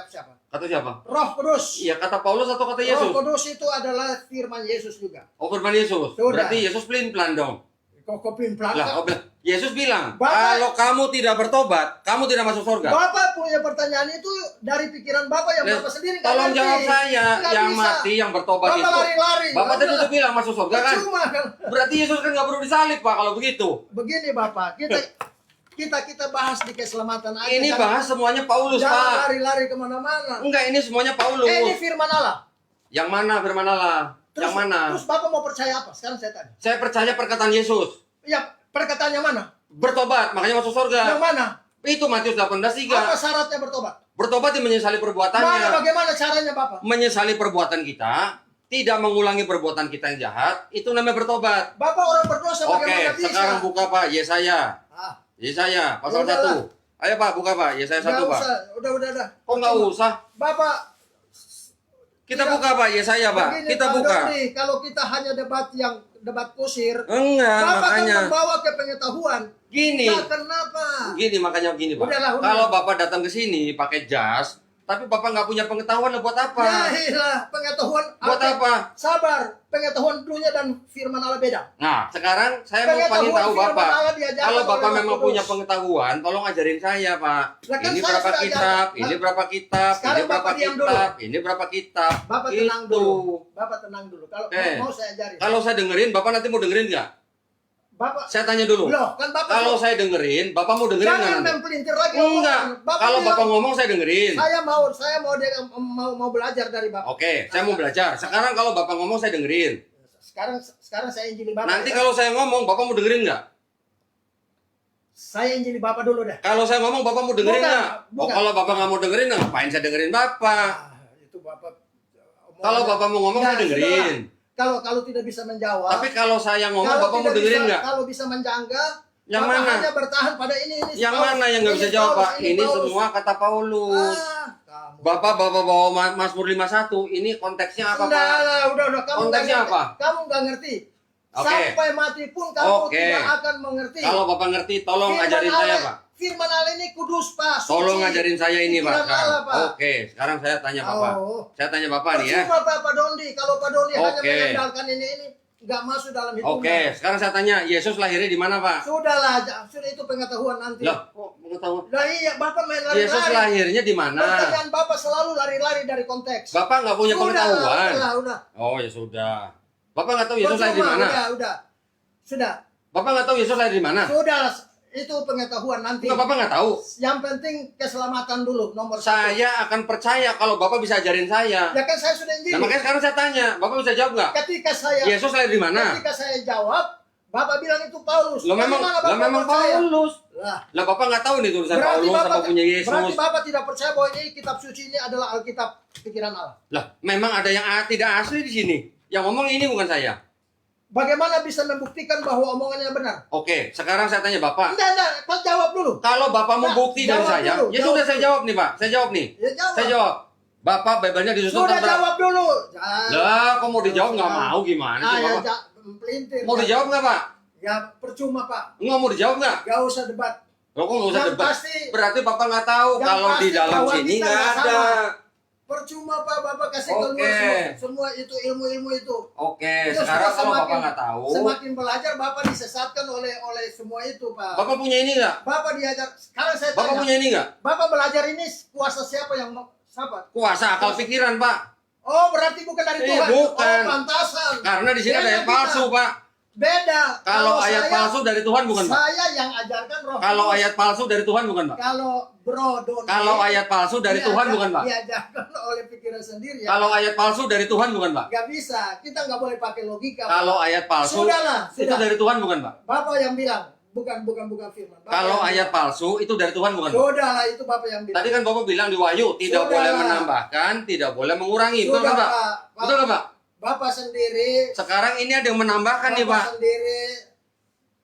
siapa. Kata siapa? Roh Kudus. Iya, kata Paulus atau kata Roh Yesus? Kudus itu adalah firman Yesus juga. Oh, firman Yesus. Sudah. Berarti Yesus pelin-pelan dong. Kok kopin Lah, pelaka. Yesus bilang, Bapak- kalau kamu tidak bertobat, kamu tidak masuk surga. Bapak punya pertanyaan itu dari pikiran Bapak yang Nah, Bapak sendiri nggak Tolong ngerti. jawab saya, Nggak yang bisa. mati, yang bertobat Bapak itu. lari-lari. Bapak tadi Udah. udah bilang masuk surga kan? Percuma kan. Berarti Yesus kan nggak perlu disalib Pak kalau begitu. Begini Bapak, kita bahas di keselamatan aja. Ini Jangan- bahas semuanya Paulus Jangan Pak. lari-lari kemana-mana. Enggak, ini semuanya Paulus. Ini firman Allah. Yang mana firman Allah? Terus, Yang mana? Terus Bapak mau percaya apa? Sekarang saya tanya. Saya percaya perkataan Yesus. Ya, perkataannya mana? Bertobat, makanya masuk surga. Yang mana? Itu Matius 18:3. Apa syaratnya bertobat? Bertobat yang menyesali perbuatannya. Bagaimana caranya Bapak? Menyesali perbuatan kita, tidak mengulangi perbuatan kita yang jahat, itu namanya bertobat. Bapak orang berdosa Oke, bagaimana bisa? sekarang buka Pak, Yesaya. Ah, Yesaya, pasal Udahlah. 1. Ayo Pak, buka Pak, Yesaya 1 nggak Pak. usah. Udah. Kok nggak usah? Bapak, Kita buka Pak, Yesaya Pak. begini, Kita Pak buka. Doni, kalau kita hanya debat kusir, Enggak, Bapak makanya. kan membawa ke pengetahuan. Gini. Nah, kenapa? Gini makanya gini Pak. Udahlah. Kalau Bapak datang ke sini pakai jas, Tapi Bapak nggak punya pengetahuan, buat apa? Ya iyalah, pengetahuan. Buat apa? Sabar, pengetahuan dunia dan firman Allah beda. Nah, sekarang saya mau pengen tahu Bapak. Kalau Bapak memang punya pengetahuan, tolong ajarin saya, Pak. Lah kan Ini saya berapa sudah kitab, ajar. ini berapa kitab, Sekarang ini berapa Bapak diam kitab, ini berapa kitab. Bapak tenang Itu. dulu. Bapak tenang dulu. Kalau mau saya ajarin. Kalau saya dengerin, Bapak nanti mau dengerin nggak? Bapak, Saya tanya dulu. loh, kan Bapak Kalau saya dengerin, Bapak mau dengerin nggak jangan nanti? mempelintir lagi. Enggak. omongan. Kalau bilang, Bapak ngomong, saya dengerin. mau belajar dari Bapak. Oke, saya mau belajar. Sekarang kalau Bapak ngomong, saya dengerin. Sekarang saya injili Bapak. Nanti ya. kalau saya ngomong, Bapak mau dengerin nggak? Saya injili Bapak dulu dah. Kalau saya ngomong, Bapak mau dengerin Bukan, nggak? Oh, bukan. kalau Bapak nggak mau dengerin, ngapain saya dengerin Bapak? Itu Bapak. Kalau Bapak mau ngomong, saya dengerin. Kalau tidak bisa menjawab. Tapi kalau saya ngomong, kalau Bapak mau tidak dengerin bisa- nggak? Kalau bisa menjangga, Yang Bapak mana? hanya bertahan pada ini. Yang Paulus. mana yang nggak bisa Ini jawab, Paulus, Pak? Ini Paulus. semua kata Paulus. Kamu. Bapak bawa Mazmur 51. Ini konteksnya apa, Udah, Pak? udah. Kamu Konteksnya nggak ngerti. apa? Kamu nggak ngerti. Oke. Sampai mati pun kamu Oke. tidak akan mengerti. Kalau Bapak ngerti, tolong Firman ajarin saya, Allah- Pak. Firman Allah ini kudus, Pak. suci. Tolong ajarin saya ini, Pak. Pikiran Sekarang. Allah, Pak. Oke, sekarang saya tanya Bapak. Oh. Saya tanya Bapak nih ya. Percuma Pak Dondi. Kalau Pak Dondi hanya Oke. mengandalkan ini nggak masuk dalam hitungan. Oke, sekarang saya tanya, Yesus lahirnya di mana, Pak? Sudahlah, sudah itu pengetahuan nanti. Loh, kok pengetahuan? Lah iya, Bapak main lari-lari. Yesus lahirnya di mana? Pertanyaan Bapak selalu lari-lari dari konteks. Bapak nggak punya pengetahuan. Udah. Oh, ya sudah. Bapak nggak tahu Yesus lahir di Percuma, mana? Udah. Sudah. Bapak nggak tahu Yesus lahir di mana? Sudah. Itu pengetahuan nanti. Enggak, Bapak nggak tahu. Yang penting keselamatan dulu nomor Saya akan percaya kalau Bapak bisa ajarin saya. satu. Ya kan saya sudah injili. Nah, makanya sekarang saya tanya, Bapak bisa jawab nggak? Ketika saya Yesus lahir di mana? Ketika saya jawab, Bapak bilang itu Paulus. Lo memang, Bagaimana lo Bapak memang percaya? Paulus. Lah, Lah Bapak nggak tahu nih tulisan Paulus apa punya berarti Yesus. Bapak tidak percaya bahwa ini kitab suci ini adalah Alkitab pikiran Allah. Lah, memang ada yang tidak asli di sini. Yang ngomong ini bukan saya. Bagaimana bisa membuktikan bahwa omongannya benar? Oke, sekarang saya tanya Bapak. Enggak, Pak jawab dulu. Kalau Bapak mau Nah, bukti dari jawab saya, dulu, ya jawab sudah saya dulu. jawab nih Pak. Saya jawab nih. Ya jawab. Saya jawab. Bapak Bible-nya disusun Sudah berapa? jawab dulu. Lah, kok mau dijawab nggak mau gimana sih ya, Bapak? pelintir. Mau dijawab nggak Pak? Ya percuma Pak. Nggak mau dijawab nggak? Gak usah debat. Lo kok nggak usah Yang debat? pasti- Berarti Bapak nggak tahu Yang kalau di pasti dalam bahwa sini kita nggak nggak ada. sama. Percuma Pak, Bapak kasih keluar Oke. semua itu ilmu-ilmu itu. Oke, Itu sekarang sudah kalau Bapak nggak tahu, Semakin belajar Bapak disesatkan oleh semua itu Pak. Bapak punya ini nggak? Bapak diajar. Sekarang saya Bapak tanya. punya ini nggak? Bapak belajar ini kuasa siapa yang siapa? Kuasa akal pikiran Pak. Oh berarti bukan dari Tuhan. Bukan. Oh pantasan. Karena di sini ada Beda ayat palsu kita. Pak. Beda. Kalau ayat saya- palsu dari Tuhan bukan Pak? Saya yang ajarkan Roh Kalau Kudus. ayat palsu dari Tuhan bukan Pak? Kalau Bro Doni. Kalau ayat palsu dari Tuhan bukan Pak? Diajarkan oleh pikiran sendiri ya. Kalau ayat palsu dari Tuhan bukan Pak? Gak bisa. Kita nggak boleh pakai logika. Pak. Kalau ayat palsu Sudahlah, itu sudah. dari Tuhan bukan Pak? Bapak yang bilang. Bukan firman. Bapak Kalau yang ayat palsu itu dari Tuhan bukan Pak? Sudahlah itu Bapak yang bilang. Tadi kan Bapak bilang di Wahyu tidak Sudah. boleh menambahkan, tidak boleh mengurangi. Betul Sudah nggak Pak? Pak. Betul nggak Pak? Bapak sendiri. Sekarang ini ada yang menambahkan nih Pak. Sendiri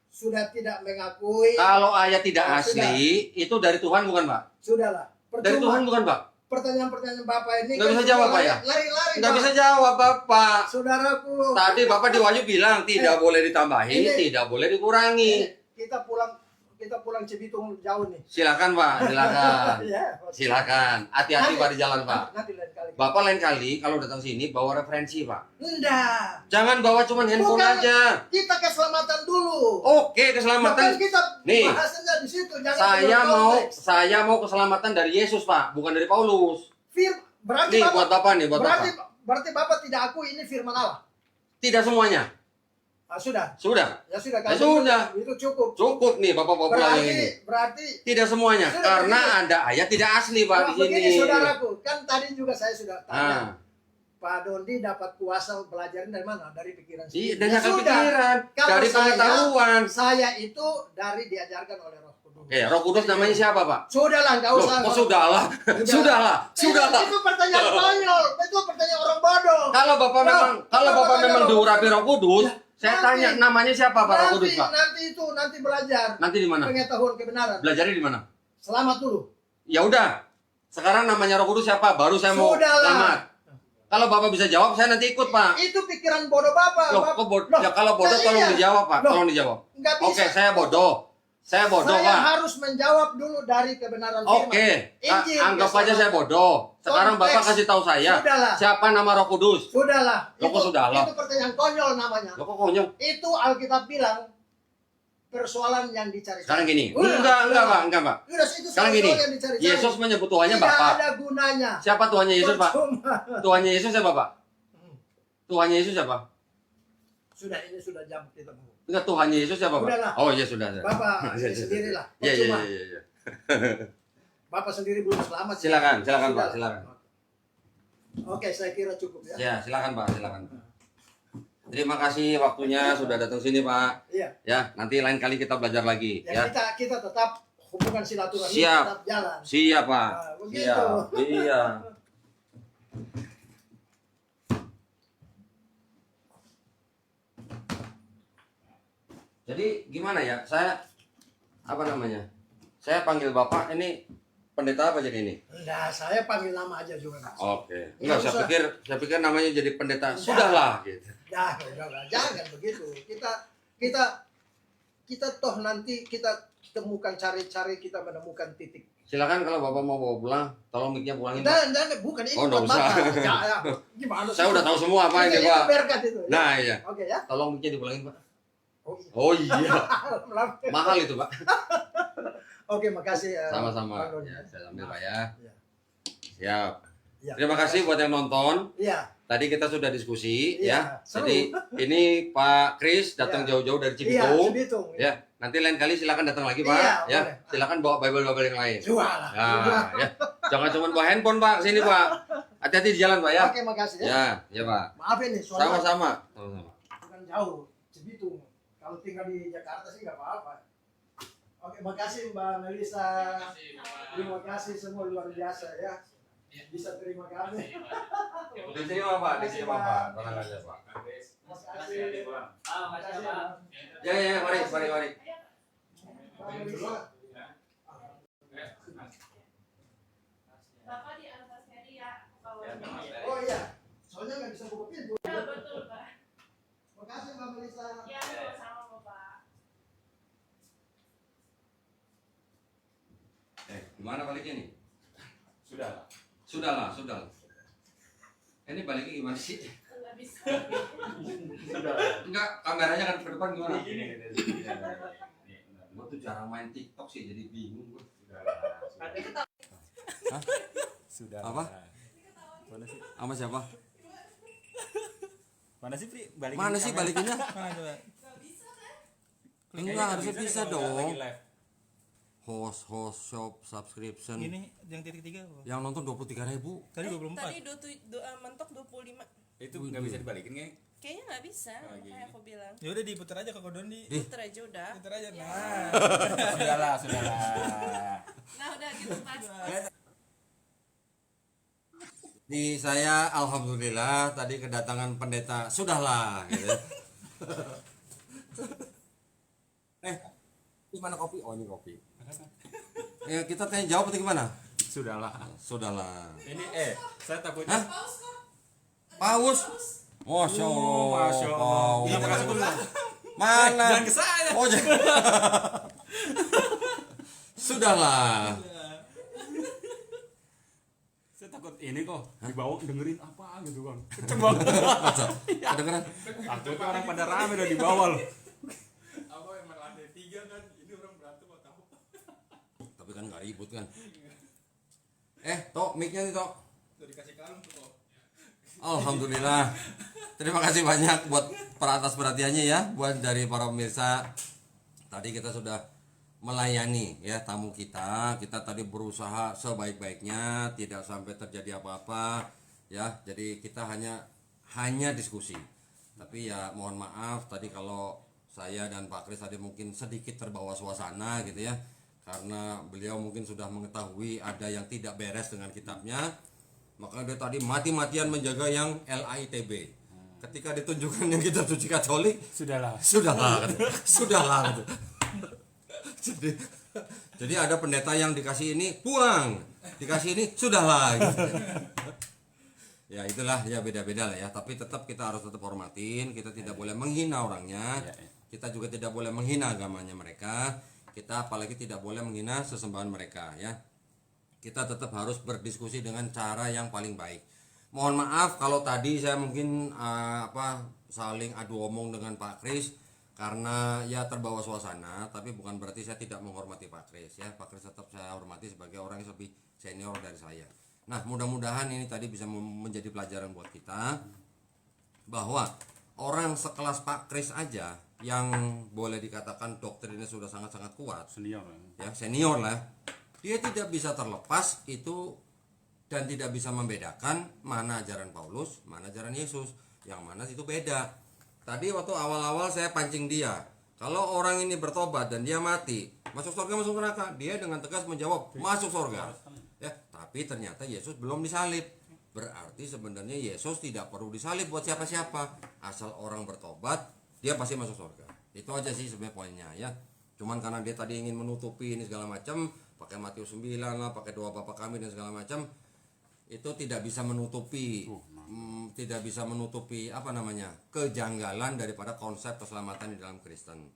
sudah tidak mengakui. Kalau ayat tidak Oh, asli itu dari Tuhan bukan Pak? Sudahlah. Dari Tuhan bukan Pak? Pertanyaan-pertanyaan Bapak ini Nggak bisa jawab, Pak, ya? Lari-lari. Nggak Pak. bisa jawab Bapak. Saudaraku. Tadi Bapak di Wahyu bilang tidak boleh ditambahi, Ini- tidak boleh dikurangi. Kita pulang Cibitung jauh nih. Silakan Pak, silakan. Ya. Silakan. Hati-hati Pak di jalan Pak. Nanti lain kali. Bapak lain kali kalau datang sini bawa referensi Pak. Enggak. Jangan bawa cuma handphone Bukan. aja. Kita keselamatan dulu. Oke, Bukan keselamatan. kita Nih, bahasanya di situ. Jangan Saya mau keselamatan dari Yesus Pak, bukan dari Paulus. Berarti Nih Bapak, buat Bapak nih, buat berarti, Bapak. berarti Bapak tidak akui ini firman Allah. Tidak semuanya. Sudah. Sudah. Ya sudah. Ya kalau sudah. Itu cukup. Cukup nih Bapak bawa pulang yang ini. Berarti Tidak semuanya, Sudah, karena begini. ada ayat tidak asli Pak di sini. begini saudaraku, kan tadi juga saya sudah tanya. Ah. Pak Dondi dapat kuasa belajarin dari mana? Dari pikiran Iya, sendiri. dari Ya akal sudah. pikiran, Kalau dari pengetahuan. Saya itu dari diajarkan oleh Roh Kudus. Roh Kudus namanya siapa Pak? Sudahlah, enggak Loh, usah. kok sudahlah? Sudahlah. Itu pertanyaan konyol. Itu pertanyaan orang bodoh. Kalau Bapak memang diurapi Roh Kudus, saya Nanti. tanya namanya siapa Pak Roh Kudus Pak? Nanti belajar. Nanti di mana? Pengetahuan kebenaran. Belajarnya di mana? Selamat dulu. Ya udah. Sekarang namanya Roh Kudus siapa? Baru saya mau Sudahlah. selamat. Kalau Bapak bisa jawab, saya nanti ikut Pak. Itu pikiran bodoh Bapak. Loh, Bapak. kok bodoh? Loh, Ya kalau bodoh ya tolong iya. dijawab Pak, Loh, tolong dijawab. Nggak bisa. Oke, saya bodoh. Saya bodoh, Saya Pak. harus menjawab dulu dari kebenaran firman. Oke, Injil, anggap aja keselamatan. saya bodoh. Sekarang Konteks. Bapak kasih tahu saya Sudahlah. siapa nama Roh Kudus. Sudahlah. Loh, kok sudahlah? Itu pertanyaan konyol namanya. Loh, kok konyol? Itu Alkitab bilang persoalan yang dicari. Sekarang gini. Udah, Enggak, Pak. Udah, itu Sekarang gini. yang dicari. Yesus menyebut Tuhannya Tidak Bapak. ada gunanya. Siapa Tuhannya Yesus, Pak? Percuma. Tuhannya Yesus siapa, Pak? Tuhannya Yesus siapa? Sudah, ini sudah jam kita mau. Enggak, Tuhannya Yesus siapa, Pak? Udahlah. Oh, iya sudah. Bapak Iya, iya. sendirilah. Iya, iya, Percuma. iya. Bapak sendiri belum selamat. Silakan, silakan, Pak, Sudah. silakan. Oke, saya kira cukup ya. Ya, silakan, Pak, silakan. Terima kasih waktunya sudah datang sini, Pak. Iya. Ya, nanti lain kali kita belajar lagi, Ya, ya. kita tetap hubungan silaturahmi Siap. tetap jalan. Siap, Pak. Nah, begitu. Siap. Iya. Jadi gimana ya? Saya apa namanya? Saya panggil Bapak ini pendeta apa jadi ini? Nah, saya panggil nama aja juga. Mas. Oke. Nggak Enggak, usah. saya pikir namanya jadi pendeta. Sudahlah gitu. Ya, jangan begitu. Kita toh nanti kita temukan cari-cari kita menemukan titik. Silakan kalau Bapak mau bawa pulang, tolong mic-nya pulangin, Pak. Dan bukan ini Oh, nggak buat usah. Bapak. Ya, gimana? Saya udah tahu semua apa ini, Itu Pak. berkat itu. Ya? Nah, iya. Oke ya. Tolong mic-nya dipulangin, Pak. Oh, iya. Oh iya. Mahal itu, Pak. Oke, makasih. Sama-sama. Bang Doni. Ya, saya ambil, Pak ya. Iya. Siap. Ya. Terima kasih buat yang nonton. Iya. Tadi kita sudah diskusi Iya, ya. seru. Jadi ini Pak Kris datang Iya. jauh-jauh dari Iya, Cibitung. Cibitung. Ya, nanti lain kali silakan datang lagi, Pak. Iya, Ya, boleh. silakan bawa Bible-Bible yang lain. Jualah. Nah, ya. Jangan cuma bawa handphone, Pak, sini, Pak. Hati-hati di jalan, Pak ya. Oke, makasih ya. Ya, ya, Pak. Maaf ini soalnya Sama-sama. Sama-sama. bukan jauh, Cibitung. Kalau tinggal di Jakarta sih nggak apa-apa. Oke, makasih Mbak Melisa. Terima kasih semua luar biasa ya. Bisa terima kami. Diterima, Pak. Diterima, Pak. Tenang aja, Pak. Makasih. Makasih, Mbak. Ya, ya, mari. Mbak Melisa. Bapak di atasnya dia kawannya. Oh iya, soalnya nggak bisa buka pintu. Ya betul Pak. Makasih Mbak Melisa. Ya sama-sama Bapak. Gimana baliknya nih? Sudah. Sudahlah. Ini baliknya gimana sih? Enggak bisa. Sudah. Enggak, kameranya kan ke depan gimana? Ini. Gue tuh jarang main TikTok sih, jadi bingung gue. Sudah. Apa? Mana sih? Sama siapa? Mana sih, Pri? Balikin Mana sih kamera. balikinnya? Mana coba? Enggak, harusnya Kayaknya bisa kalau lagi dong. live. Host, shop, subscription. Ini yang titik 3 apa? Yang nonton 23.000. Tadi 24. Tadi mentok 25. Itu enggak bisa dibalikin kayak. Kayaknya nggak bisa. Lagi. Makanya aku bilang. Ya udah diputar aja ke Kodon di. Puter aja udah. Putar aja. Nah. Sudahlah. Nah udah gitu Mas. Di saya alhamdulillah tadi kedatangan pendeta sudahlah gitu. Ini mana kopi? Oh, ini kopi. Ya, kita tanya jawab atau gimana? Sudahlah. Sudahlah. Ini saya takutnya. Hah? Paus. Masya Allah. Masya Allah. Paus. Iya, makasih dulu. Mana? Jangan ke saya. Oh, jangan. Sudahlah. Saya takut ini kok dibawa dengerin apa gitu kan. Kenceng banget. Kedengeran? Waktu itu orang pada rame udah di bawah loh. Apa yang lantai 3 kan ini orang berantem tahu. Tapi kan nggak ribut kan. Tok, mic-nya nih, Tok. Udah dikasih kalung tuh kok. Alhamdulillah. Terima kasih banyak buat atas perhatiannya ya, buat dari para pemirsa. Tadi kita sudah melayani ya tamu kita. Kita tadi berusaha sebaik-baiknya, tidak sampai terjadi apa-apa ya. Jadi kita hanya diskusi. Tapi ya mohon maaf tadi kalau saya dan Pak Kris tadi mungkin sedikit terbawa suasana gitu ya. Karena beliau mungkin sudah mengetahui ada yang tidak beres dengan kitabnya. Maka dia tadi mati-matian menjaga yang LAITB. Ketika ditunjukkan yang kitab suci Katolik, sudahlah gitu. Jadi ada pendeta yang dikasih ini buang, dikasih ini sudahlah gitu. Ya itulah ya beda-beda lah ya, tapi tetap kita harus tetap hormatin, kita tidak boleh menghina orangnya. Kita juga tidak boleh menghina agamanya mereka. kita apalagi tidak boleh menghina sesembahan mereka ya. Kita tetap harus berdiskusi dengan cara yang paling baik. Mohon maaf kalau tadi saya mungkin saling adu omong dengan Pak Kris karena ya terbawa suasana, tapi bukan berarti saya tidak menghormati Pak Kris ya. Pak Kris tetap saya hormati sebagai orang yang lebih senior dari saya. Nah, mudah-mudahan ini tadi bisa menjadi pelajaran buat kita bahwa orang sekelas Pak Kris aja yang boleh dikatakan doktrinnya sudah sangat-sangat kuat, Senior. ya senior lah, dia tidak bisa terlepas itu dan tidak bisa membedakan mana ajaran Paulus, mana ajaran Yesus, yang mana itu beda. Tadi waktu awal-awal saya pancing dia, kalau orang ini bertobat dan dia mati, masuk surga masuk neraka, dia dengan tegas menjawab masuk surga. Ya, tapi ternyata Yesus belum disalib. Berarti sebenarnya Yesus tidak perlu disalib buat siapa-siapa, asal orang bertobat, dia pasti masuk surga. Itu aja sih sebenarnya poinnya ya. Cuman karena dia tadi ingin menutupi ini segala macam, pakai Matius 9 lah, pakai doa Bapa Kami dan segala macam, itu tidak bisa menutupi kejanggalan daripada konsep keselamatan di dalam Kristen.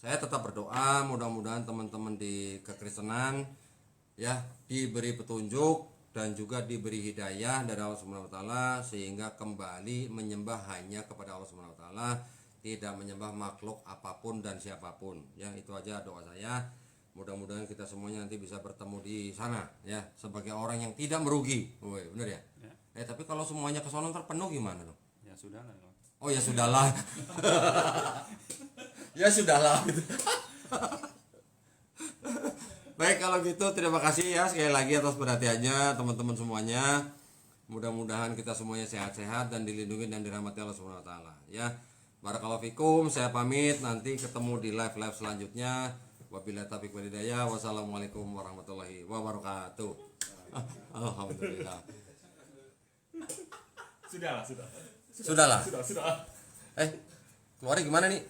Saya tetap berdoa mudah-mudahan teman-teman di kekristenan ya diberi petunjuk dan juga diberi hidayah dari Allah Subhanahu wa taala sehingga kembali menyembah hanya kepada Allah Subhanahu wa taala, tidak menyembah makhluk apapun dan siapapun. Ya, itu aja doa saya. Mudah-mudahan kita semuanya nanti bisa bertemu di sana ya sebagai orang yang tidak merugi. Woi, bener ya? Ya. Tapi kalau semuanya ke sono terpenuh gimana dong? Ya sudah lah. Oh ya sudahlah. Ya sudahlah gitu. Baik kalau gitu terima kasih ya sekali lagi atas perhatiannya teman-teman semuanya. Mudah-mudahan kita semuanya sehat-sehat dan dilindungi dan dirahmati Allah Subhanahu wa taala ya. Barakallahu fikum, saya pamit, nanti ketemu di live selanjutnya. Wabillahi taufiq wal hidayah. Wassalamualaikum warahmatullahi wabarakatuh. Alhamdulillah. Sudahlah. Sudahlah. Keluarnya gimana nih?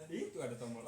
Itu ada tombol.